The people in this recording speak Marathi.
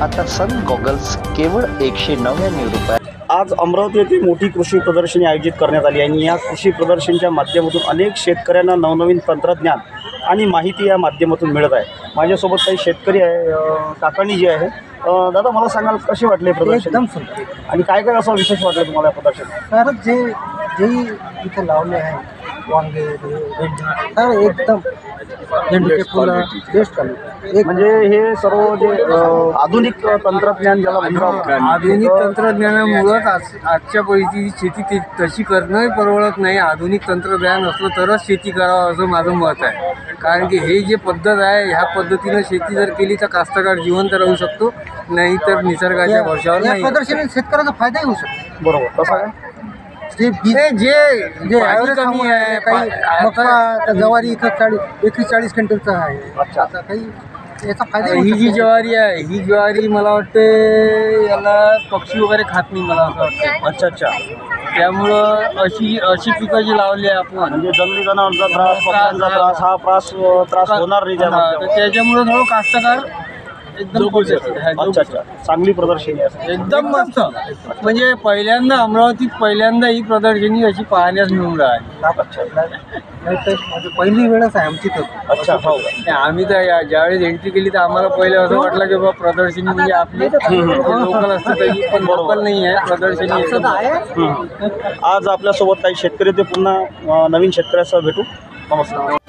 आता सन गॉगल्स केवळ 199 रुपये। आज अमरावती येथे मोठी कृषी प्रदर्शनी आयोजित करण्यात आली आणि या कृषी प्रदर्शनीच्या माध्यमातून अनेक शेतकऱ्यांना नवनवीन तंत्रज्ञान आणि माहिती या माध्यमातून मिळत आहे। माझ्यासोबत काही शेतकरी आहे, काकाणी जे आहे। दादा, मला सांगाल कसे वाटले प्रदर्शन? एकदम सुंदर आणि काय काय असं विशेष वाटलं तुम्हाला या प्रदर्शनात? तर जे इथे लावले आहे वांगे भेंडी तर एकदम झेंडूचे फुलं बेस्ट क्वालिटी। म्हणजे हे सर्व जे आधुनिक तंत्रज्ञान ज्याला म्हणतात, आधुनिक तंत्रज्ञानामुळेच आजच्या परिस्थितीत शेती तशी करणंही परवडत नाही। आधुनिक तंत्रज्ञान असलं तरच शेती करावं असं माझं मत आहे। कारण की हे जे पद्धत आहे ह्या पद्धतीनं शेती जर केली तर कास्तकार जिवंत राहू शकतो, नाही तर निसर्गाच्या भरवशावर या नाही। प्रदर्शनात शेतकऱ्याचा फायदाही होऊ शकतो। बरोबर कसं काय? जे जे ॲव्हरेज कमी आहे काही मका तर ज्वारी इथं 41 क्विंटलचा आहे। अच्छा। आता काही याचा फायदा ही जी ज्वारी आहे ही ज्वारी मला वाटते याला पक्षी वगैरे खात नाही मला असं वाटतं। अच्छा अच्छा। त्यामुळं अशी पिकं जी लावली आहे आपण म्हणजे जंगली जनावरांचा त्रास, पक्ष्यांचा त्रास, हा त्रास होणार नाही तर त्यामध्ये। त्याच्यामुळं थोडं कास्तकार एकदम खुश आहे। अच्छा अच्छा, चांगली प्रदर्शनी आहे। एकदम मस्त। म्हणजे पहिल्यांदा अमरावतीत ही प्रदर्शनी अशी पाहण्यास मिळून राहिली। म्हणजे पहिली वेळच आहे आमची तर। अच्छा, हो का? आम्ही तर ज्यावेळेस एंट्री केली तर आम्हाला पहिले असं वाटलं की बाबा प्रदर्शनी म्हणजे आपली लोकल असते तरी, पण लोकल नाही आहे प्रदर्शनी एकदम आज आपल्यासोबत काही शेतकरी, ते पुन्हा नवीन शेतकऱ्यासह भेटू। नमस्कार।